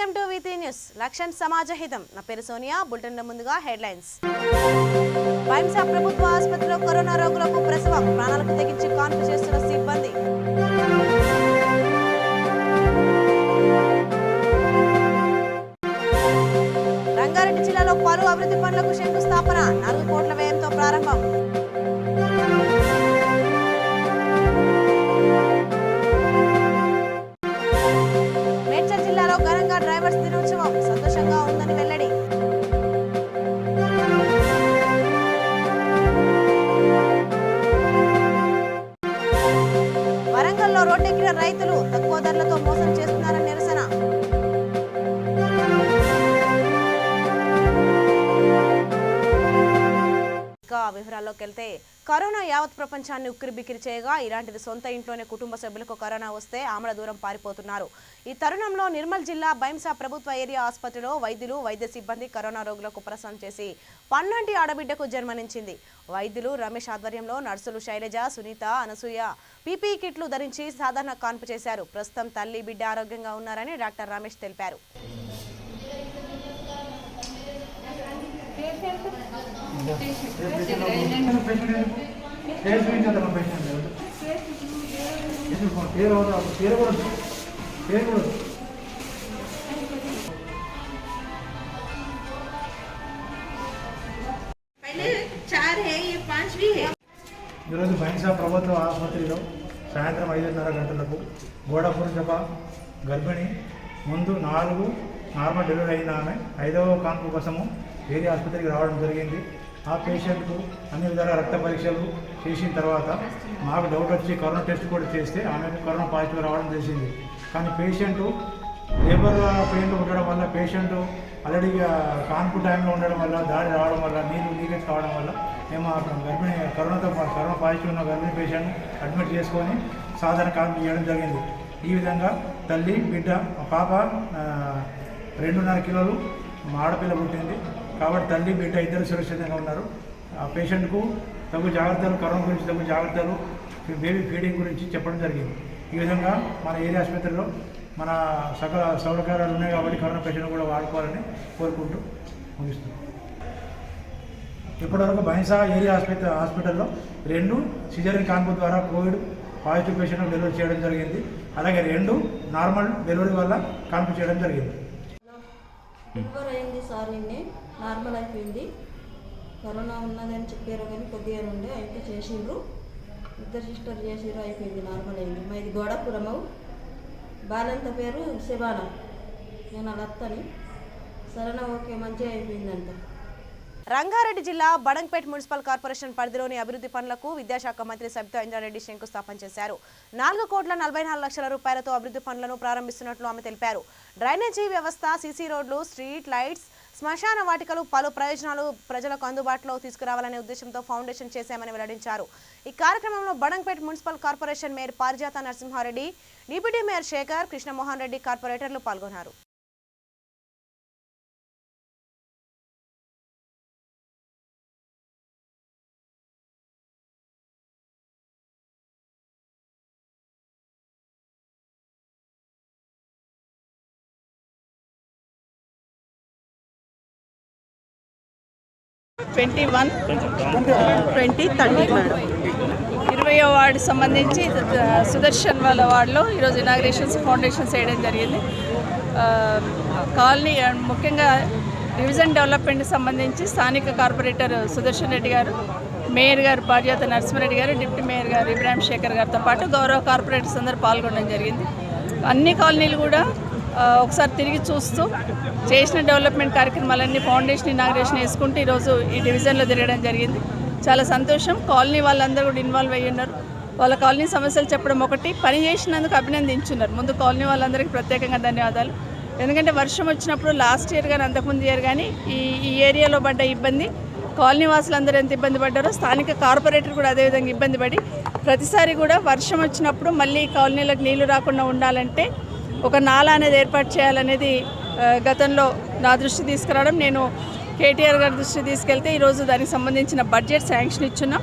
Welcome to వీటీ news. లక్ష్యం సమాజహితం. నా పేరు సోనియా. బులెటిన్ ముందుగా హెడ్లైన్స్. బైంసా ప్రభుత్వ ఆసుపత్రిలో కరోనా రోగులకు ప్రసవం, ప్రాణాలకు తెగించి కాన్పు చేస్తున్న సిబ్బంది. రంగారెడ్డి జిల్లాలో పలు అభివృద్ధి పనులకు శంకుస్థాపన, 4 కోట్ల వ్యయంతో ప్రారంభం. ఘనంగా డ్రైవర్స్ దినోత్సవం, సంతోషంగా ఉందని వెల్లడి. వరంగల్లో రోడ్డెక్కిన రైతులు తక్కువ ధరలతో మోసం చేస్తున్నారని నిరసన. వివరాల్లోకి వెళ్తే, కరోనా యావత్ ప్రపంచాన్ని ఉక్కిరిబిక్కిరి చేయగా ఇలాంటిది సొంత ఇంట్లోనే కుటుంబ సభ్యులకు కరోనా వస్తే ఆమడ దూరం పారిపోతున్నారు. ఈ తరుణంలో నిర్మల్ జిల్లా బైంసా ప్రభుత్వ ఏరియా ఆసుపత్రిలో వైద్యులు, వైద్య సిబ్బంది కరోనా రోగులకు ప్రసవం చేసి పన్నంటి ఆడబిడ్డకు జన్మనించింది. వైద్యులు రమేష్ ఆధ్వర్యంలో నర్సులు శైలజ, సునీత, అనసూయ పీపీఈ కిట్లు ధరించి సాధారణ కాన్పు చేశారు. ప్రస్తుతం తల్లి, బిడ్డ ఆరోగ్యంగా ఉన్నారని డాక్టర్ రమేష్ తెలిపారు. ఈరోజు బైంసా ప్రభుత్వ ఆసుపత్రిలో సాయంత్రం 5:30 గంటలకు గోడపురం గర్భిణి ముందు 4 నార్మల్ డెలివరీ అయిన ఆమె 5వ కాన్పు కోసము ఏరియా ఆసుపత్రికి రావడం జరిగింది. ఆ పేషెంట్కు అన్ని విధాల రక్త పరీక్షలు చేసిన తర్వాత మాకు డౌట్ వచ్చి కరోనా టెస్ట్ కూడా చేస్తే ఆమెకు కరోనా పాజిటివ్ రావడం తెలిసింది. కానీ పేషెంటు లేబర్ పెయిన్లో ఉండడం వల్ల, పేషెంటు ఆల్రెడీ కాన్పు టైంలో ఉండడం వల్ల, దాడి రావడం వల్ల, నీళ్ళు లీకేజ్ కావడం వల్ల మేము గర్భిణి కరోనా పాజిటివ్ ఉన్న గర్భిణీ పేషెంట్ అడ్మిట్ చేసుకొని సాధారణ కాన్పు చేయడం జరిగింది. ఈ విధంగా తల్లి, బిడ్డ, పాప 2.5 కిలోలు ఆడపిల్ల పుట్టింది. కాబట్టి తల్లి, బిడ్డ ఇద్దరు సురక్షితంగా ఉన్నారు. ఆ పేషెంట్కు తగు జాగ్రత్తలు, కరోనా గురించి తగు జాగ్రత్తలు, బేబీ ఫీడింగ్ గురించి చెప్పడం జరిగింది. ఈ విధంగా మన ఏరియా ఆసుపత్రిలో మన సకల సౌకర్యాలు ఉన్నాయి కాబట్టి కరోనా పేషెంట్ కూడా వాడుకోవాలని కోరుకుంటూ ముగిస్తుంది. ఇప్పటివరకు బైంసా ఏరియా హాస్పిటల్లో 2 సిజేరియన్ కాన్పు ద్వారా కోవిడ్ పాజిటివ్ పేషెంట్ డెలివరీ చేయడం జరిగింది. అలాగే 2 నార్మల్ డెలివరీ వల్ల కాన్పు చేయడం జరిగింది. ఫీవర్ అయింది సార్, నార్మల్ అయిపోయింది. కరోనా ఉన్నదని చెప్పారు కానీ కొద్దిగా నుండి అయితే చేసిండ్రు, 2 సిస్టర్ చేసిర్రు, అయిపోయింది, నార్మల్ అయింది. మా ఇది గోడపురము, బాలంత పేరు శివానా, నేను అలా వస్తాను. సరేనా, ఓకే, మంచిగా అయిపోయిందంట. రంగారెడ్డి జిల్లా బడంగ్పేట్ మున్సిపల్ కార్పొరేషన్ పరిధిలోని అభివృద్ధి పనులకు విద్యాశాఖ మంత్రి సబితా ఇంద్రారెడ్డి శంకుస్థాపన చేశారు. 4,44,00,000 రూపాయలతో అభివృద్ధి పనులను ప్రారంభిస్తున్నట్లు ఆమె తెలిపారు. డ్రైనేజీ వ్యవస్థ, సీసీ రోడ్లు, స్ట్రీట్ లైట్స్, శ్మశాన వాటికలు పలు ప్రయోజనాలు ప్రజలకు అందుబాటులో తీసుకురావాలనే ఉద్దేశంతో ఫౌండేషన్ చేశామని వెల్లడించారు. ఈ కార్యక్రమంలో బడంగ్పేట్ మున్సిపల్ కార్పొరేషన్ మేయర్ పారిజాత నరసింహారెడ్డి, డిప్యూటీ మేయర్ శేఖర్, కృష్ణమోహన్ రెడ్డి, కార్పొరేటర్లు పాల్గొన్నారు. 2030 మేడం, 20వ వార్డు సంబంధించి సుదర్శన్ వాళ్ళ వార్డులో ఈరోజు ఇనాగ్రేషన్స్, ఫౌండేషన్స్ వేయడం జరిగింది. కాలనీ ముఖ్యంగా డివిజన్ డెవలప్మెంట్కి సంబంధించి స్థానిక కార్పొరేటర్ సుదర్శన్ రెడ్డి గారు, మేయర్ గారు పారిజాత నరసింహారెడ్డి గారు, డిప్యూటీ మేయర్ గారు ఇబ్రాహిం శేఖర్ గారితో పాటు గౌరవ కార్పొరేటర్స్ అందరూ పాల్గొనడం జరిగింది. అన్ని కాలనీలు కూడా ఒకసారి తిరిగి చూస్తూ చేసిన డెవలప్మెంట్ కార్యక్రమాలన్నీ ఫౌండేషన్ ఇనాగ్రేషన్ వేసుకుంటూ ఈరోజు ఈ డివిజన్లో తిరగడం జరిగింది. చాలా సంతోషం. కాలనీ వాళ్ళందరూ కూడా ఇన్వాల్వ్ అయ్యి ఉన్నారు. వాళ్ళ కాలనీ సమస్యలు చెప్పడం ఒకటి, పని చేసినందుకు అభినందించున్నారు. ముందు కాలనీ వాళ్ళందరికీ ప్రత్యేకంగా ధన్యవాదాలు. ఎందుకంటే వర్షం వచ్చినప్పుడు లాస్ట్ ఇయర్ కానీ అంతకుముందు ఇయర్ కానీ ఈ ఏరియాలో పడ్డ ఇబ్బంది, కాలనీ వాసులందరూ ఎంత ఇబ్బంది పడ్డారో స్థానిక కార్పొరేటర్ కూడా అదేవిధంగా ఇబ్బంది పడి ప్రతిసారి కూడా వర్షం వచ్చినప్పుడు మళ్ళీ కాలనీలకు నీళ్లు రాకుండా ఉండాలంటే ఒక నాలా అనేది ఏర్పాటు చేయాలనేది గతంలో నా దృష్టి తీసుకురావడం, నేను కేటీఆర్ గారి దృష్టి తీసుకెళ్తే ఈరోజు దానికి సంబంధించిన బడ్జెట్ శాంక్షన్ ఇచ్చున్నాం.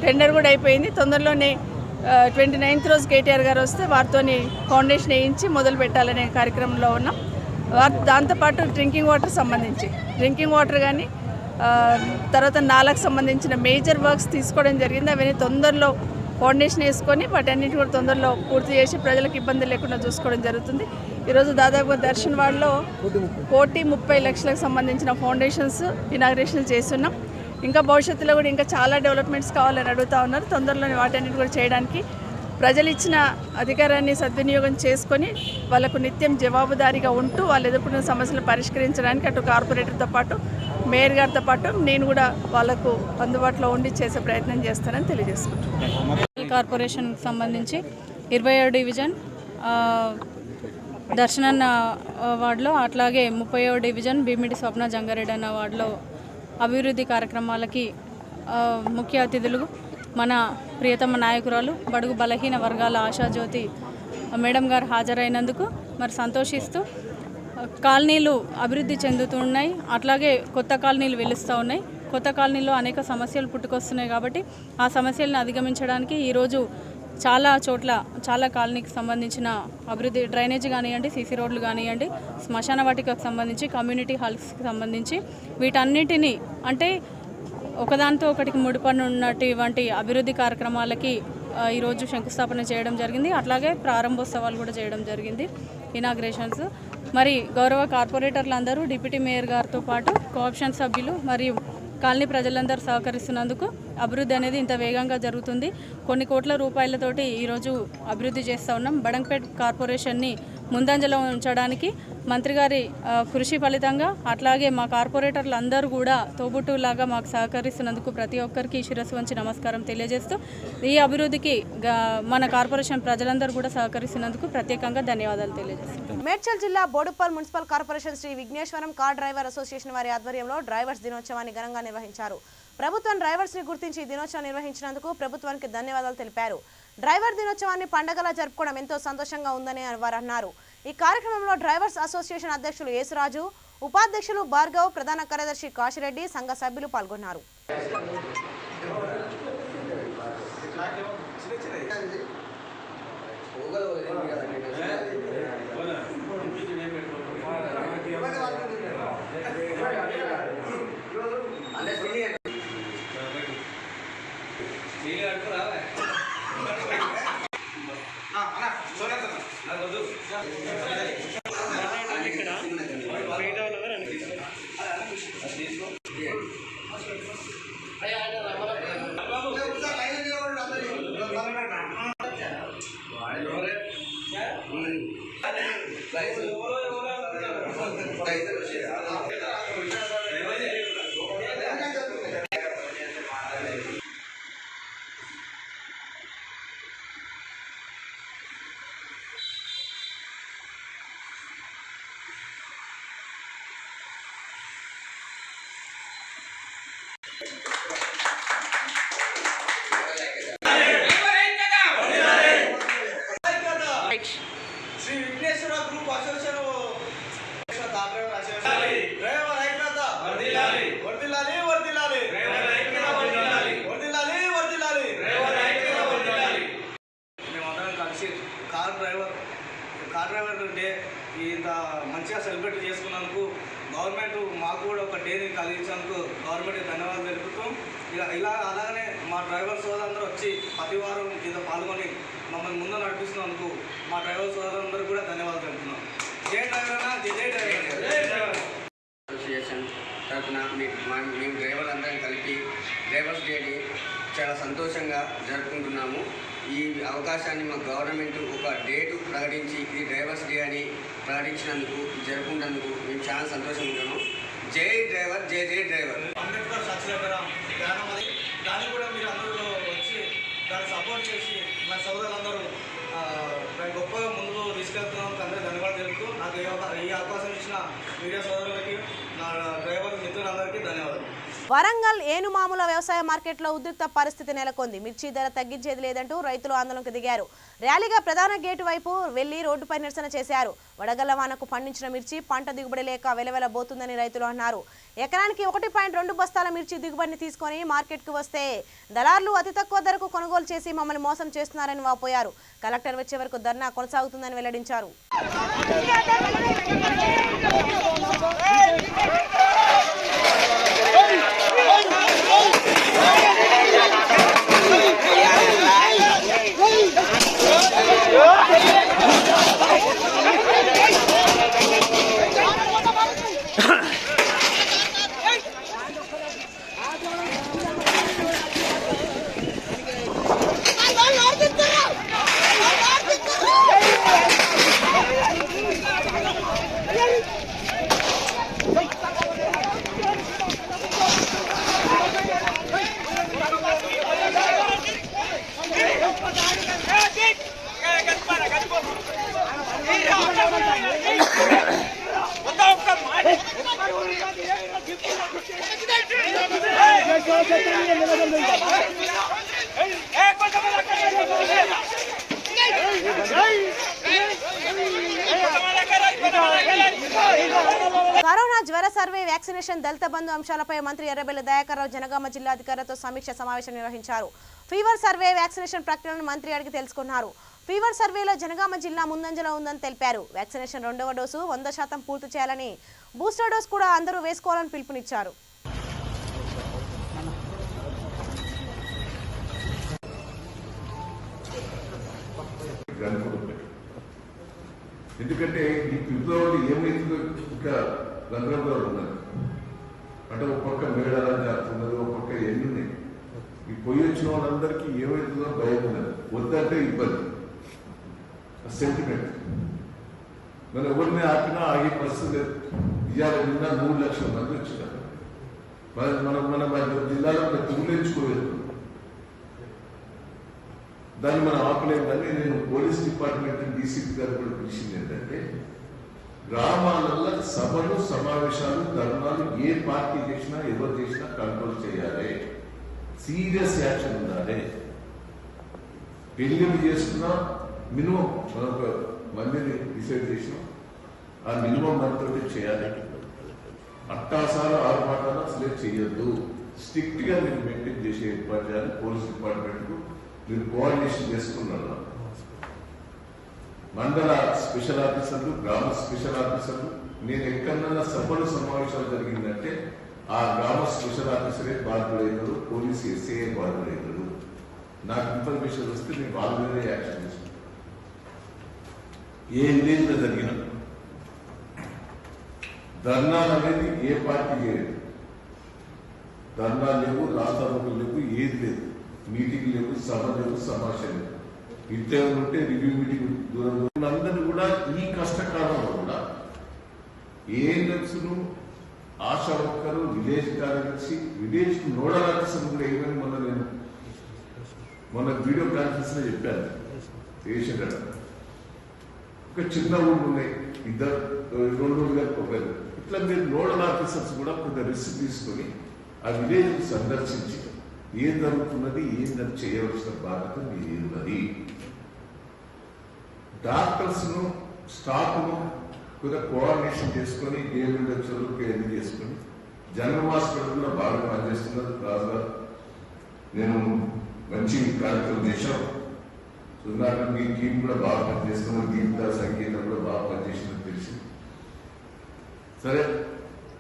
టెండర్ కూడా అయిపోయింది. తొందరలోనే 29th రోజు కేటీఆర్ గారు వస్తే వారితో ఫౌండేషన్ వేయించి మొదలు పెట్టాలనే కార్యక్రమంలో ఉన్నాం. దాంతోపాటు డ్రింకింగ్ వాటర్ కానీ తర్వాత నాలకు సంబంధించిన మేజర్ వర్క్స్ తీసుకోవడం జరిగింది. అవన్నీ తొందరలో ఫౌండేషన్ వేసుకొని వాటన్నిటి కూడా తొందరలో పూర్తి చేసి ప్రజలకు ఇబ్బంది లేకుండా చూసుకోవడం జరుగుతుంది. ఈరోజు దాదాపుగా దర్శన్ వార్డులో 1,30,00,000లకు సంబంధించిన ఫౌండేషన్స్ ఇనాగ్రేషన్ చేస్తున్నాం. ఇంకా భవిష్యత్తులో కూడా ఇంకా చాలా డెవలప్మెంట్స్ కావాలని అడుగుతూ ఉన్నారు. తొందరలోనే వాటన్నిటి కూడా చేయడానికి ప్రజలు ఇచ్చిన అధికారాన్ని సద్వినియోగం చేసుకొని వాళ్ళకు నిత్యం జవాబుదారీగా ఉంటూ వాళ్ళు ఎదుర్కొన్న సమస్యలు పరిష్కరించడానికి అటు కార్పొరేటర్తో పాటు మేయర్ గారితో పాటు నేను కూడా వాళ్ళకు అందుబాటులో ఉండి చేసే ప్రయత్నం చేస్తానని తెలియజేసుకుంటున్నాను. కార్పొరేషన్కి సంబంధించి 27 డివిజన్ దర్శనన్న వార్డులో అట్లాగే 30వ డివిజన్ భీమిడి స్వప్న జంగారెడ్డి అన్న వార్డులో అభివృద్ధి కార్యక్రమాలకి ముఖ్య అతిథులు మన ప్రియతమ నాయకురాలు బడుగు బలహీన వర్గాల ఆశాజ్యోతి మేడం గారు హాజరైనందుకు మరి సంతోషిస్తూ కాలనీలు అభివృద్ధి చెందుతున్నాయి. అట్లాగే కొత్త కాలనీలు వెలుస్తూ ఉన్నాయి. కొత్త కాలనీలో అనేక సమస్యలు పుట్టుకొస్తున్నాయి కాబట్టి ఆ సమస్యలను అధిగమించడానికి ఈరోజు చాలా కాలనీకి సంబంధించిన అభివృద్ధి డ్రైనేజ్ కానివ్వండి, సీసీ రోడ్లు కానివ్వండి, శ్మశాన వాటికకు సంబంధించి, కమ్యూనిటీ హాల్స్కి సంబంధించి వీటన్నిటినీ అంటే ఒకదానితో ఒకటికి ముడిపడి ఉన్నటువంటి అభివృద్ధి కార్యక్రమాలకి ఈరోజు శంకుస్థాపన చేయడం జరిగింది. అట్లాగే ప్రారంభోత్సవాలు కూడా చేయడం జరిగింది, ఇనాగ్రేషన్స్. మరి గౌరవ కార్పొరేటర్లు అందరూ డిప్యూటీ మేయర్ గారితో పాటు కోఆప్షన్ సభ్యులు మరియు కాలనీ ప్రజలందరూ సహకరిస్తున్నందుకు అభివృద్ధి అనేది ఇంత వేగంగా జరుగుతుంది. కొన్ని కోట్ల రూపాయలతోటి ఈరోజు అభివృద్ధి చేస్తూ ఉన్నాం. బడంగ్పేట్ కార్పొరేషన్ని ముందంజలో ఉంచడానికి మంత్రి గారి కృషి ఫలితంగా అట్లాగే మా కార్పొరేటర్లు అందరూ కూడా తోబుట్టులాగా మాకు సహకరిస్తున్నందుకు ప్రతి ఒక్కరికి శిరస్సు వంచి నమస్కారం తెలియజేస్తూ ఈ అభివృద్ధికి మన కార్పొరేషన్ ప్రజలందరూ కూడా సహకరిస్తున్నందుకు ప్రత్యేకంగా ధన్యవాదాలు తెలియజేస్తాం. మేడ్చల్ జిల్లా Boduppal municipal corporation Sri Vighneshwaram car driver association వారి ఆధ్వర్యంలో డ్రైవర్స్ దినోత్సవాన్ని ఘనంగా నిర్వహించారు. ప్రభుత్వం డ్రైవర్స్ ని గుర్తించి దినోత్సవం నిర్వహించినందుకు ప్రభుత్వానికి ధన్యవాదాలు తెలిపారు. డ్రైవర్ దినోత్సవాన్ని పండగలా జరుపుకోవడం ఎంతో సంతోషంగా ఉందని వారు అన్నారు. ఈ కార్యక్రమంలో డ్రైవర్స్ అసోసియేషన్ అధ్యక్షులు యేసురాజు, ఉపాధ్యక్షులు భార్గవ్, ప్రధాన కార్యదర్శి కాశిరెడ్డి, సంఘ సభ్యులు పాల్గొన్నారు. Sri Vighneshwara group association driver ఐక్యత వర్ధిల్లాలి వర్ధిల్లాలి వర్ధిల్లాలి వర్ధిల్లాలి వర్ధిల్లాలి మేమందరం కలిసి కార్ డ్రైవర్ డే ఇంత మంచిగా సెలబ్రేట్ చేసుకున్నందుకు గవర్నమెంట్ మాకు కూడా ఒక డేని కలిగించినందుకు గవర్నమెంట్కి ధన్యవాదాలు తెలుపుతూ అలాగనే మా డ్రైవర్ సోదరులందరూ వచ్చి ప్రతి వారం కింద పాల్గొని మమ్మల్ని ముందు నడిపిస్తున్నందుకు మా డ్రైవర్ సోదరులందరూ కూడా ధన్యవాదాలు తెలుపుతున్నాం. జై డ్రైవర్ అన్న, జై డ్రైవర్. అసోసియేషన్ తరఫున మేము డ్రైవర్లందరం కలిపి డ్రైవర్స్ డేని చాలా సంతోషంగా జరుపుకుంటున్నాము. ఈ అవకాశాన్ని మా గవర్నమెంట్ ఒక డేటు ప్రకటించి ఇది డ్రైవర్స్ డే అని ప్రకటించినందుకు జరుపుకున్నందుకు మేము చాలా సంతోషంగా ఉన్నాము. జై డ్రైవర్, జై జై డ్రైవర్. అంబేద్కర్ సత్యగ్రహ ధ్యానం అది, దాన్ని కూడా మీరు అందరూ వచ్చి దాన్ని సపోర్ట్ చేసి మా సోదరులందరూ దాన్ని గొప్పగా ముందుకు తీసుకెళ్తున్నాం. అందరూ ధన్యవాదాలు తెలుపుతూ నాకు ఈ అవకాశం ఇచ్చిన మీడియా సోదరులకి, నా డ్రైవర్ మిత్రులందరికీ ధన్యవాదాలు. వరంగల్ ఏనుమాముల వ్యవసాయ మార్కెట్లో ఉద్రిక్త పరిస్థితి నెలకొంది. మిర్చి ధర తగ్గించేది లేదంటూ రైతులు ఆందోళనకు దిగారు. ర్యాలీగా ప్రధాన గేటు వైపు వెళ్లి రోడ్డుపై నిరసన చేశారు. వడగళ్ల వానకు పండించిన మిర్చి పంట దిగుబడి లేక వెలవెలబోతుందని రైతులు అన్నారు. ఎకరానికి 1.2 బస్తాల మిర్చి దిగుబడిని తీసుకొని మార్కెట్కు వస్తే దళార్లు అతి తక్కువ ధరకు కొనుగోలు చేసి మమ్మల్ని మోసం చేస్తున్నారని వాపోయారు. కలెక్టర్ వచ్చే వరకు ధర్నా కొనసాగుతుందని వెల్లడించారు. కరోనా జ్వర సర్వే, వ్యాక్సినేషన్, దళిత బంధు అంశాలపై మంత్రి ఎర్రబెల్లి దయాకర్ రావు జనగామ జిల్లా అధికారులతో సమీక్ష సమావేశం నిర్వహించారు. ఫీవర్ సర్వే, వ్యాక్సినేషన్ ప్రక్రియలను మంత్రి అడిగి తెలుసుకున్నారు. ఫీవర్ సర్వేలో జనగామ జిల్లా ముందంజలో ఉందని తెలిపారు. వ్యాక్సినేషన్ 2వ డోసు 100% పూర్తి చేయాలని, బూస్టర్ డోస్ కూడా అందరూ వేసుకోవాలని పిలుపునిచ్చారు. ఎందుకంటే ఈ ఫిబ్రవరి ఏమైతుందో ఇంకా గందరగోళం ఉన్నది. అంటే ఒక పక్క మేడాలని జరుగుతున్నది, ఒక పక్క ఎన్ని ఉన్నాయి. ఈ పొయ్యి వచ్చిన వాళ్ళందరికీ ఏమైతుందో భయం ఉన్నది. వద్దంటే ఇబ్బంది, సెంటిమెంట్. మనం ఎవరిని ఆపినా ఆగే పరిస్థితి లేదు. ఇవాళ నిన్న 3 లక్షల మంది వచ్చినారు. మన జిల్లాలో తుగులేంచుకోలేదు. దాన్ని మనం ఆపలేము. కానీ నేను పోలీస్ డిపార్ట్మెంట్ డీసీపీ గారు కూడా పిలిచింది ఏంటంటే, గ్రామాలలో సభలు, సమావేశాలు, ధర్నాలు ఏ పార్టీ చేసినా ఎవరు చేసినా కంట్రోల్ చేయాలి. సీరియస్ యాక్షన్ ఉండాలి. పెళ్లిళ్ళు చేసుకున్నా మినిమం మనం ఒక మందిని డిసైడ్ చేసినాం, ఆ మినిమం మనతో చేయాలి. అట్టాసాలు 6 మాటాలు అసలే చేయొద్దు. స్ట్రిక్ట్ గా మీరు మెయింటైన్ చేసే ఏర్పాటు చేయాలి. పోలీస్ డిపార్ట్మెంట్ కు మీరు కోఆర్డినేషన్ చేసుకున్నారు. మండల స్పెషల్ ఆఫీసర్లు, గ్రామ స్పెషల్ ఆఫీసర్లు, నేను ఎక్కడన్నా సభలు సమావేశాలు జరిగిందంటే ఆ గ్రామ స్పెషల్ ఆఫీసరే బాధ్యులైనరు, పోలీసు ఎస్ఐఏ బాధ్యులైనరు. నాకు ఇన్ఫర్మేషన్ వస్తే నేను వాళ్ళ మీదే యాక్షన్ తీసుకుంటాను. ఏ విలేజ్లో జరిగిన ధర్నాలు అనేది ఏ పార్టీ చేయదు. ధర్నాలు లేవు, రాస్తారోకులు లేవు, ఏది లేదు. మీటింగ్ లేవు, సభ లేవు, సమావేశం లేదు. ఇంతే ఉంటే రివ్యూ మీటింగ్ దూరం అందరూ కూడా ఈ కష్టకాలంలో కూడా ఏఎన్ఎంస్ను, ఆశా వర్కరు, విలేజ్ కార్యదర్శి, విలేజ్ నోడల్ ఆఫీసర్ కూడా ఏమని మొన్న వీడియో కాన్ఫరెన్స్ లో చెప్పాను. పేషెంట్ ఒక చిన్న ఊళ్ళు ఉన్నాయి, 2 ఊళ్ళు ఒకరు. ఇట్లా మీరు నోడల్ ఆఫీసర్స్ కూడా కొంత రిస్క్ తీసుకొని ఆ విలేజ్ సందర్శించి ఏం జరుగుతున్నది, ఏందని చేయవలసిన బాధ్యత మీది ఉన్నది. డాక్టర్స్ ను, స్టాఫ్ ను కొంత కోఆర్డినేషన్ చేసుకొని గేమ్ లెక్చర్లకు ఎన్ని చేసుకొని జనరల్ హాస్పిటల్ కూడా బాగా పనిచేస్తున్నారు. రాజుగారు నేను మంచి కార్యక్రమం చేశాం. సుధాకర్ మీ టీం కూడా బాగా పనిచేస్తున్నారు. గీత సంగీతం కూడా బాగా పనిచేసినట్టు తెలిసి, సరే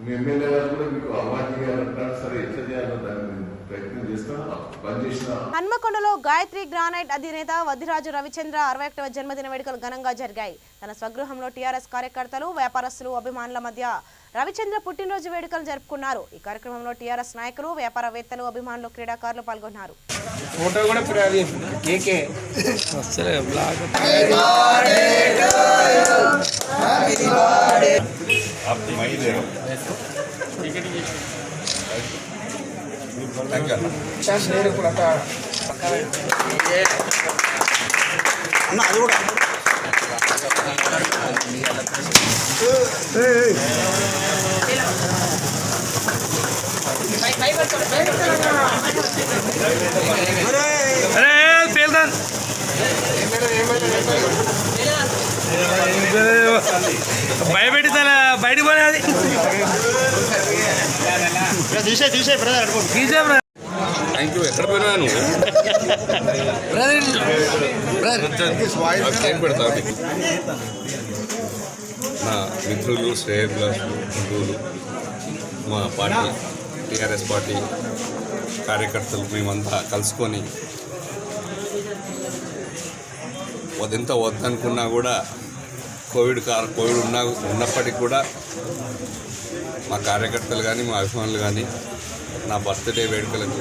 మీ ఎమ్మెల్యే గారు కూడా మీకు అవార్డు చేయాలంటారు. సరే ఎట్లా చేయాలో దాన్ని ప్రయత్నం చేస్తాను. పనిచేసిన హన్మకొండలో గాయత్రి గ్రానైట్ అధినేత వద్దిరాజు రవిచంద్ర 61వ జన్మదిన వేడుకలు ఘనంగా జరిగాయి. తన స్వగృహంలో టీఆర్ఎస్ కార్యకర్తలు, వ్యాపారస్తులు, అభిమానుల మధ్య రవిచంద్ర పుట్టినరోజు వేడుకలు జరుపుకున్నారు. ఈ కార్యక్రమంలో టీఆర్ఎస్ నాయకులు, వ్యాపారవేత్తలు, అభిమానులు, క్రీడాకారులు పాల్గొన్నారు. భయపెట్టి బయటికి పోయినది తీసే బ్రదర్ థ్యాంక్ యూ. ఎక్కడ పోయినాను ఏం పెడతా నా మిత్రులు శ్రేయభిలాషులు బంధువులు మా పార్టీ టీఆర్ఎస్ పార్టీ కార్యకర్తలు మేమంతా కలుసుకొని ఎంత వద్దనుకున్నా కూడా కోవిడ్ ఉన్నప్పటికీ కూడా మా కార్యకర్తలు కానీ మా అభిమానులు కానీ నా బర్త్డే వేడుకలకు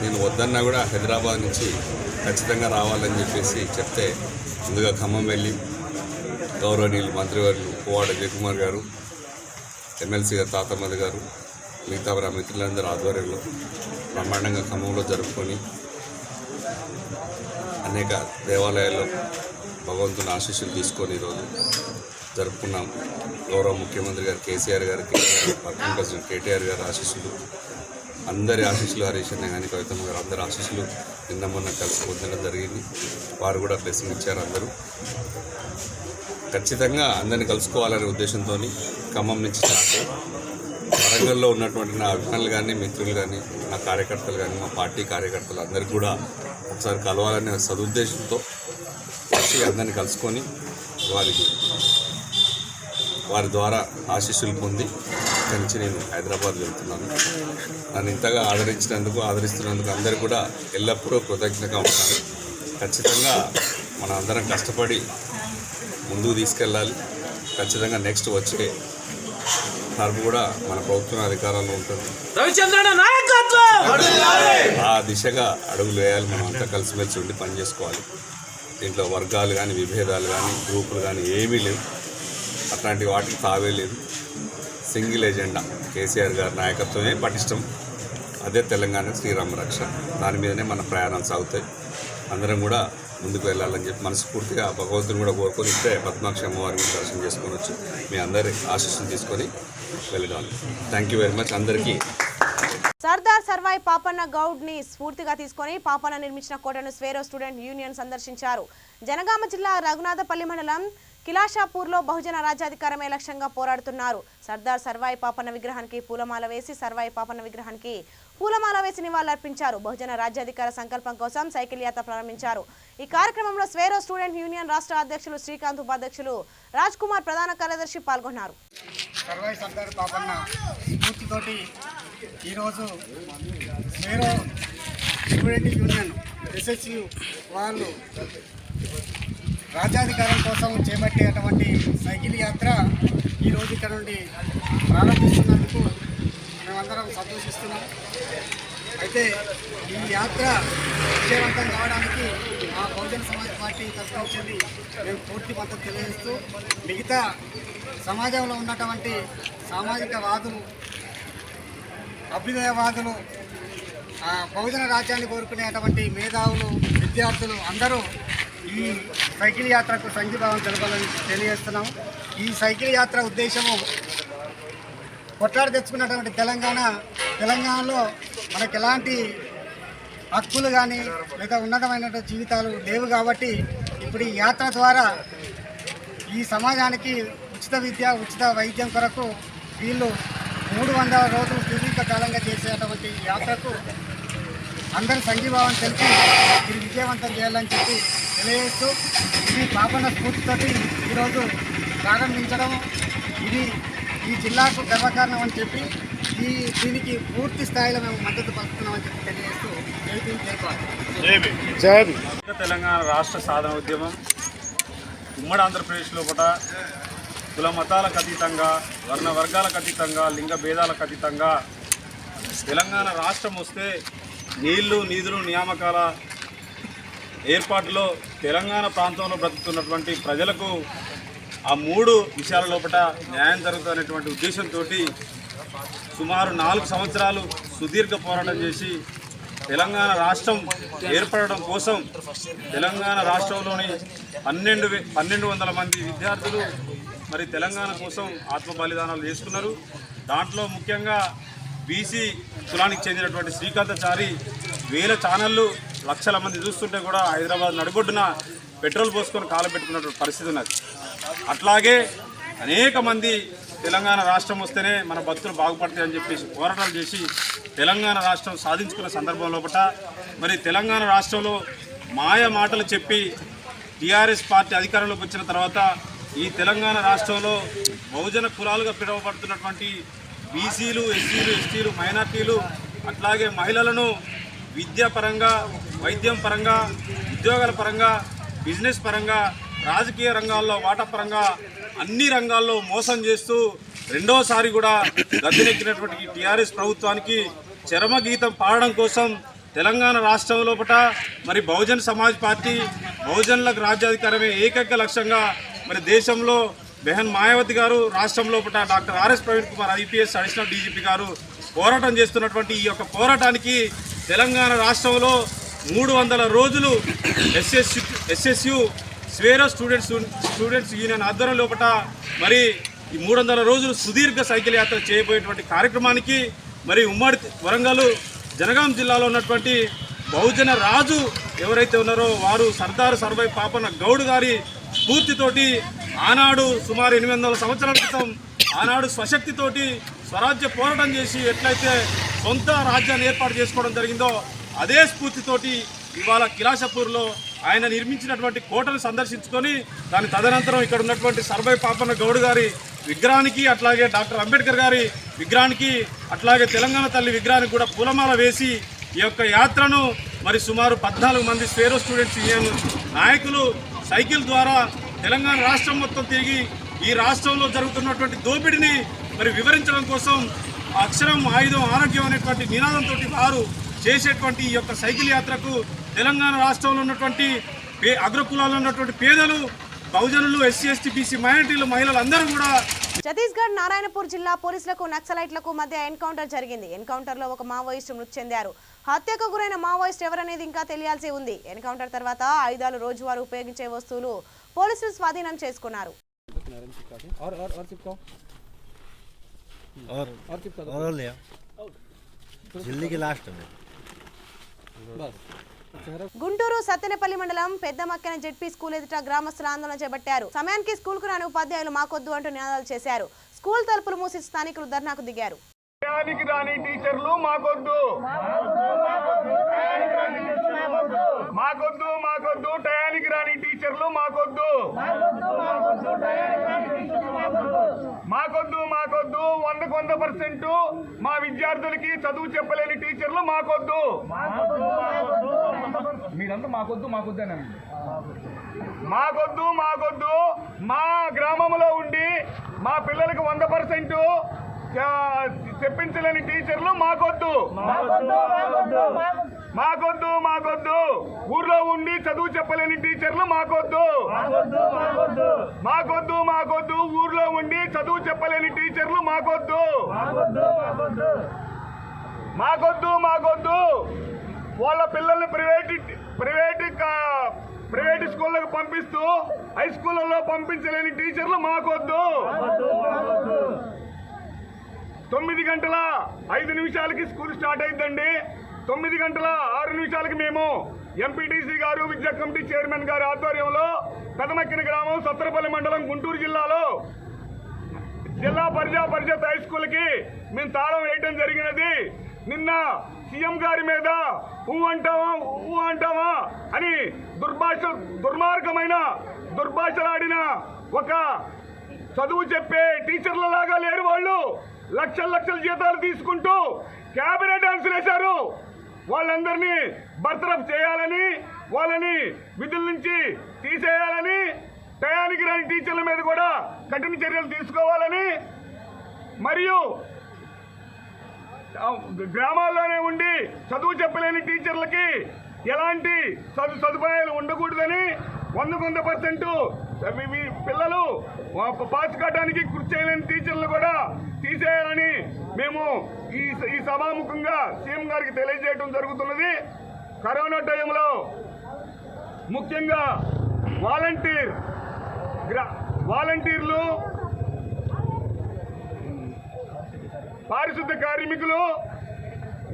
నేను వద్దన్నా కూడా హైదరాబాద్ నుంచి ఖచ్చితంగా రావాలని చెప్పేసి చెప్తే ముందుగా ఖమ్మం వెళ్ళి గౌరవనీయులు మంత్రివర్యులు పువ్వాడ జయకుమార్ గారు, ఎమ్మెల్సీ గారు తాతమ్మది గారు, మిగతా మన మిత్రులందరూ ఆధ్వర్యంలో బ్రహ్మాండంగా ఖమ్మంలో జరుపుకొని అనేక దేవాలయాల్లో భగవంతుని ఆశీస్సులు తీసుకొని ఈరోజు జరుపుకున్నాం. గౌరవ ముఖ్యమంత్రి గారు కేసీఆర్ గారికి, వర్కింగ్ ప్రెసిడెంట్ కేటీఆర్ గారి ఆశీస్సులు, అందరి ఆశీస్సులు, హరీష్ అన్న కానీ కవితమ్మ గారు అందరి ఆశీస్సులు నిన్న మొన్న కలిసి పొందడం జరిగింది. వారు కూడా బ్లెస్సింగ్ ఇచ్చారు. అందరూ ఖచ్చితంగా అందరినీ కలుసుకోవాలనే ఉద్దేశంతో ఖమ్మం నుంచి స్టార్ట్ అయ్యి వరంగల్లో ఉన్నటువంటి నా అభిమానులు కానీ మిత్రులు కానీ నా కార్యకర్తలు కానీ మా పార్టీ కార్యకర్తలు అందరికీ కూడా ఒకసారి కలవాలనే సదుద్దేశంతో వచ్చి అందరినీ కలుసుకొని వారి ద్వారా ఆశీస్సులు పొంది ఇక్కడి నుంచి నేను హైదరాబాద్ వెళ్తున్నాను. నన్ను ఇంతగా ఆదరిస్తున్నందుకు అందరూ కూడా ఎల్లప్పుడూ కృతజ్ఞతగా ఉంటాను. ఖచ్చితంగా మన అందరం కష్టపడి ముందుకు తీసుకెళ్ళాలి. ఖచ్చితంగా నెక్స్ట్ వచ్చే టర్మ్ కూడా మన ప్రభుత్వం అధికారంలో ఉంటుంది. ఆ దిశగా అడుగులు వేయాలి. మనం అంతా కలిసిమెలిసి ఉండి పనిచేసుకోవాలి. దీంట్లో వర్గాలు కానీ విభేదాలు కానీ గ్రూపులు కానీ ఏమీ లేవు. అట్లాంటి వాటికి తావే లేదు. సింగిల్ ఎజెండా కేసీఆర్ గారి నాయకత్వమే పటిష్టం. అదే తెలంగాణ శ్రీరామ రక్ష. దాని మీదనే మన ప్రయాణాలు సాగుతాయి. అందరం కూడా ముందుకు వెళ్ళాలని చెప్పి మనస్ఫూర్తిగా భగవంతుని కూడా కోరుకొని ఇప్పుడే పద్మాక్షి అమ్మవారిని దర్శనం చేసుకొని వచ్చి మీ అందరి ఆశీస్సులు తీసుకొని వెళ్ళాలి. థ్యాంక్ యూ వెరీ మచ్ అందరికీ. సర్దార్ సర్వాయి పాపన్న గౌడ్ ని స్ఫూర్తిగా తీసుకొని పాపన్న నిర్మించిన కోటను స్వేరో స్టూడెంట్ యూనియన్ సందర్శించారు. జనగామ జిల్లా రఘునాథపల్లి మండలం కిలాషాపూర్లో బహుజన రాజ్యాధికారమే లక్ష్యంగా పోరాడుతున్నారు. సర్దార్ సర్వాయి పాపన్న విగ్రహానికి పూలమాల వేసి నివాళులర్పించారు. బహుజన రాజ్యాధికార సంకల్పం కోసం సైకిల్ యాత్ర ప్రారంభించారు. ఈ కార్యక్రమంలో స్వేరో స్టూడెంట్ యూనియన్ రాష్ట్ర అధ్యక్షులు శ్రీకాంత్, ఉపాధ్యక్షులు రాజ్ కుమార్, ప్రధాన కార్యదర్శి పాల్గొన్నారు. సర్దార్ పాపన్న స్ఫూర్తితోటి ఈరోజు స్వేరో స్టూడెంట్ యూనియన్ ఎస్ఎస్యు వాళ్ళు రాజ్యాధికారం కోసం చేపట్టేటువంటి సైకిల్ యాత్ర ఈరోజు ఇక్కడ నుండి ప్రారంభిస్తున్నందుకు మేమందరం సంతోషిస్తున్నాం. అయితే ఈ యాత్ర విజయవంతం కావడానికి మా బహుజన సమాజ్ పార్టీ తరఫున మేము పూర్తి మద్దతు తెలియజేస్తూ మిగతా సమాజంలో ఉన్నటువంటి సామాజిక వాదులు, అభ్యుదయవాదులు, బహుజన రాజ్యాన్ని కోరుకునేటువంటి మేధావులు, విద్యార్థులు అందరూ ఈ సైకిల్ యాత్రకు సంఘీభావం తెలపాలని తెలియజేస్తున్నాం. ఈ సైకిల్ యాత్ర ఉద్దేశము కొట్లాడి తెచ్చుకున్నటువంటి తెలంగాణలో మనకు ఎలాంటి హక్కులు కానీ లేదా ఉన్నతమైనటువంటి జీవితాలు లేవు. కాబట్టి ఇప్పుడు ఈ యాత్ర ద్వారా ఈ సమాజానికి ఉచిత విద్య, ఉచిత వైద్యం కొరకు వీళ్ళు 300 రోజులు సుదీర్ఘకాలంగా చేసేటువంటి యాత్రకు అందరూ సంఘీభావం తెలిపి ఇది విజయవంతం చేయాలని చెప్పి తెలియజేస్తూ ఇది పాపన్న స్ఫూర్తితోటి ఈరోజు ప్రారంభించడం ఇది ఈ జిల్లాకు గర్వకారణం అని చెప్పి దీనికి పూర్తి స్థాయిలో మేము మద్దతు పలుకుతున్నామని చెప్పి తెలియజేస్తూ తెలంగాణ రాష్ట్ర సాధన ఉద్యమం ఉమ్మడి ఆంధ్రప్రదేశ్లో కూడా కుల మతాలకు అతీతంగా, వర్ణ వర్గాలకు అతీతంగా, లింగ భేదాలకు అతీతంగా తెలంగాణ రాష్ట్రం వస్తే నీళ్లు, నిధులు, నియామకాల ఏర్పాటులో తెలంగాణ ప్రాంతంలో బ్రతుకుతున్నటువంటి ప్రజలకు ఆ 3 విషయాల లోపల న్యాయం జరుగుతున్నటువంటి ఉద్దేశంతో సుమారు 4 సంవత్సరాలు సుదీర్ఘ పోరాటం చేసి తెలంగాణ రాష్ట్రం ఏర్పడడం కోసం తెలంగాణ రాష్ట్రంలోని 1200 మంది విద్యార్థులు మరి తెలంగాణ కోసం ఆత్మ బలిదానాలు చేసుకున్నారు. దాంట్లో ముఖ్యంగా బీసీ కులానికి చెందినటువంటి శ్రీకాంతాచారి వేల ఛానళ్ళు లక్షల మంది చూస్తుంటే కూడా హైదరాబాద్ నడిబొడ్డున పెట్రోల్ పోసుకొని కాలపెట్టుకున్నటువంటి పరిస్థితి ఉన్నది. అట్లాగే అనేక మంది తెలంగాణ రాష్ట్రం వస్తేనే మన బతుకులు బాగుపడతాయని చెప్పేసి పోరాటాలు చేసి తెలంగాణ రాష్ట్రం సాధించుకున్న సందర్భం లోపల మరి తెలంగాణ రాష్ట్రంలో మాయ మాటలు చెప్పి టీఆర్ఎస్ పార్టీ అధికారంలోకి వచ్చిన తర్వాత ఈ తెలంగాణ రాష్ట్రంలో బహుజన కులాలుగా పిలువబడుతున్నటువంటి బీసీలు, ఎస్సీలు, ఎస్టీలు, మైనార్టీలు అట్లాగే మహిళలను విద్యాపరంగా, వైద్యం పరంగా, ఉద్యోగాల పరంగా, బిజినెస్ పరంగా, రాజకీయ రంగాల్లో వాటా పరంగా అన్ని రంగాల్లో మోసం చేస్తూ రెండోసారి కూడా గద్దెనెక్కినటువంటి టీఆర్ఎస్ ప్రభుత్వానికి చరమగీతం పాడడం కోసం తెలంగాణ రాష్ట్రం లోపల మరి బహుజన్ సమాజ్ పార్టీ బహుజనులకు రాజ్యాధికారమే ఏకైక లక్ష్యంగా మరి దేశంలో బెహన్ మాయావతి గారు, రాష్ట్రం లోపల doctor RS Praveen Kumar IPS additional DGP గారు పోరాటం చేస్తున్నటువంటి ఈ యొక్క పోరాటానికి తెలంగాణ రాష్ట్రంలో 300 రోజులు ఎస్ఎస్యు స్వేరో స్టూడెంట్స్ యూనియన్ ఆధ్వర్యం లోపల మరి ఈ 300 రోజులు సుదీర్ఘ సైకిల్ యాత్ర చేయబోయేటువంటి కార్యక్రమానికి మరి ఉమ్మడి వరంగల్ జనగాం జిల్లాలో ఉన్నటువంటి బహుజన రాజు ఎవరైతే ఉన్నారో వారు సర్దార్ సర్వై పాపన్న గౌడ్ గారి స్ఫూర్తితోటి ఆనాడు సుమారు 800 సంవత్సరాల క్రితం ఆనాడు స్వశక్తితోటి స్వరాజ్య పోరాటం చేసి ఎట్లయితే సొంత రాజ్యాన్ని ఏర్పాటు చేసుకోవడం జరిగిందో అదే స్ఫూర్తితోటి ఇవాళ కిలాషపూర్లో ఆయన నిర్మించినటువంటి కోటను సందర్శించుకొని దాని తదనంతరం ఇక్కడ ఉన్నటువంటి సర్వై పాపన్న గౌడ్ గారి విగ్రహానికి అట్లాగే డాక్టర్ అంబేద్కర్ గారి విగ్రహానికి అట్లాగే తెలంగాణ తల్లి విగ్రహానికి కూడా పూలమాల వేసి ఈ యొక్క యాత్రను మరి సుమారు 14 మంది స్వేరో స్టూడెంట్స్ యూనియన్ నాయకులు సైకిల్ ద్వారా తెలంగాణ రాష్ట్రం మొత్తం తిరిగి ఈ రాష్ట్రంలో జరుగుతున్నటువంటి దోపిడీని మరి వివరించడం కోసం అక్షరం ఆయుధం ఆరోగ్యం అనేటువంటి నినాదంతో వారు చేసేటువంటి ఈ యొక్క సైకిల్ యాత్రకు తెలంగాణ రాష్ట్రంలో ఉన్నటువంటి అగ్రకులాల్లో ఉన్నటువంటి పేదలు, బహుజనులు, ఎస్సీ, ఎస్టీ, బీసీ, మైనారిటీలు, మహిళలు అందరూ కూడా. ఛత్తీస్గఢ్ నారాయణపూర్ జిల్లా పోలీసులకు నక్సలైట్లకు మధ్య ఎన్కౌంటర్ జరిగింది. ఎన్కౌంటర్లో ఒక మావోయిస్టు మృతి చెందారు. హత్యకు గురైన మావోయిస్ట్ ఎవరనేది ఇంకా తెలియాల్సి ఉంది. ఎన్కౌంటర్ తర్వాత ఆయుధాలు, రోజువారీ ఉపయోగించే వస్తువులు పోలీసులు స్వాధీనం చేసుకున్నారు. గుంటూరు సత్తెనపల్లి మండలం పెద్దమక్కెన జెడ్పీ స్కూల్ ఎదుట గ్రామస్తులు ఆందోళన చేపట్టారు. సమయానికి స్కూల్ కు రాని ఉపాధ్యాయులు మాకొద్దు అంటూ నినాదాలు చేశారు. స్కూల్ తలుపులు మూసి స్థానికులు ధర్నాకు దిగారు. టీచర్లు మాకొద్దు, మాకొద్దు, మాకొద్దు, టయానికి రాని టీచర్లు మాకొద్దు, మాకొద్దు, మాకొద్దు, 100% మా విద్యార్థులకి చదువు చెప్పలేని టీచర్లు మాకొద్దు. మీరంతా మాకొద్దు మాకొద్దు అని మాకొద్దు, మాకొద్దు. మా గ్రామంలో ఉండి మా పిల్లలకి 100% చెప్పించలేని టీచర్లు మాకొద్దు, మాకొద్దు, మాకొద్దు. ఊర్లో ఉండి చదువు చెప్పలేని టీచర్లు మాకొద్దు, మాకొద్దు, మాకొద్దు. ఊర్లో ఉండి చదువు చెప్పలేని టీచర్లు మాకొద్దు, మాకొద్దు, మాకొద్దు. వాళ్ళ పిల్లల్ని ప్రైవేట్ స్కూళ్ళకు పంపిస్తూ హై స్కూళ్ళలో పంపించలేని టీచర్లు మాకొద్దు. 9 గంటల 5 నిమిషాలకి స్కూల్ స్టార్ట్ అయిందండి. 9 గంటల 6 నిమిషాలకి మేము ఎంపీటీసీ గారు, విద్యా కమిటీ చైర్మన్ గారి ఆధ్వర్యంలో పెదమక్కిన గ్రామం, సత్తెనపల్లి మండలం, గుంటూరు జిల్లాలో జిల్లా పరిషత్ హై స్కూల్కి మేము తాళం వేయటం జరిగినది. నిన్న సీఎం గారి మీద ఊ అంటావా అని దుర్భాషలాడిన ఒక చదువు చెప్పే టీచర్లలాగా లేరు వాళ్ళు. లక్షల జీతాలు తీసుకుంటూ క్యాబినెట్ డాన్సులు వేశారు. వాళ్ళందరినీ బర్తరఫ్ చేయాలని, వాళ్ళని విధుల నుంచి తీసేయాలని, టయానికి రాని టీచర్ల మీద కూడా కఠిన చర్యలు తీసుకోవాలని, మరియు గ్రామాల్లోనే ఉండి చదువు చెప్పలేని టీచర్లకి ఎలాంటి సదుపాయాలు ఉండకూడదని, 100% పిల్లలు పాస్ కావడానికి కృషి చేయలేని టీచర్లు కూడా తీసేయాలని మేము ఈ సభాముఖంగా సీఎం గారికి తెలియజేయడం జరుగుతున్నది. కరోనా టైంలో ముఖ్యంగా వాలంటీర్లు పారిశుద్ధ కార్మికులు,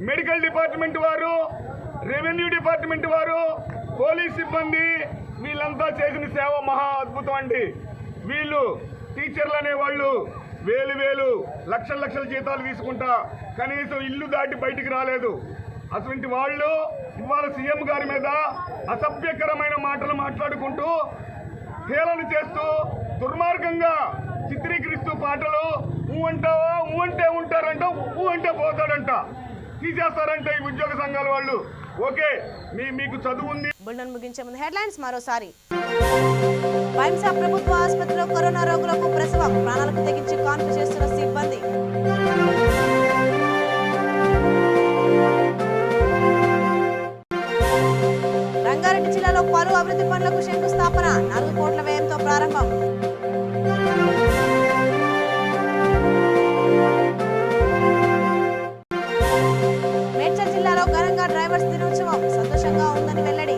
మెడికల్ డిపార్ట్మెంట్ వారు, రెవెన్యూ డిపార్ట్మెంట్ వారు, పోలీస్ సిబ్బంది వీళ్ళంతా చేసిన సేవ మహా అద్భుతం అండి. వీళ్ళు టీచర్లు అనేవాళ్ళు వేలు లక్షల జీతాలు తీసుకుంటా కనీసం ఇల్లు దాటి బయటికి రాలేదు. అటువంటి వాళ్ళు ఇవాళ సీఎం గారి మీద అసభ్యకరమైన మాటలు మాట్లాడుకుంటూ హేళన చేస్తూ దుర్మార్గంగా చిత్రీకరిస్తూ పాటలు ఊ అంటావా, ఊ అంటే ఉంటారంట, ఊ అంటే పోతాడంట, తీసేస్తారంట ఈ ఉద్యోగ సంఘాల వాళ్ళు. ఓకే, మీకు చదువు ఉంది. బులెటిన్ ముగించే ముందు హెడ్లైన్స్ మరోసారి. బైంసా ప్రభుత్వ ఆసుపత్రిలో కరోనా రోగులకు ప్రసవం, ప్రాణాలకు తెగించి కాన్పు చేస్తున్న సిబ్బంది. రంగారెడ్డి జిల్లాలో పలు అభివృద్ధి పనులకు శంకుస్థాపన, 4 కోట్ల వ్యయంతో ప్రారంభం. మేడ్చల్ జిల్లాలో ఘనంగా డ్రైవర్స్ దినోత్సవం, సంతోషంగా ఉందని వెల్లడి.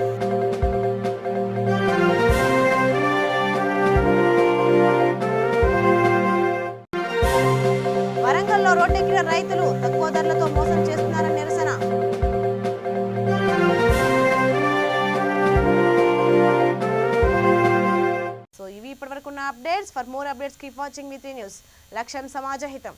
వరంగల్లో రోడ్డెక్కిన రైతులు, తక్కువ ధరలతో మోసం చేస్తున్నారని నిరసన. సో ఇవి ఇప్పటివరకు ఉన్న updates. For more updates keep watching with news. లక్ష్యం సమాజ హితం.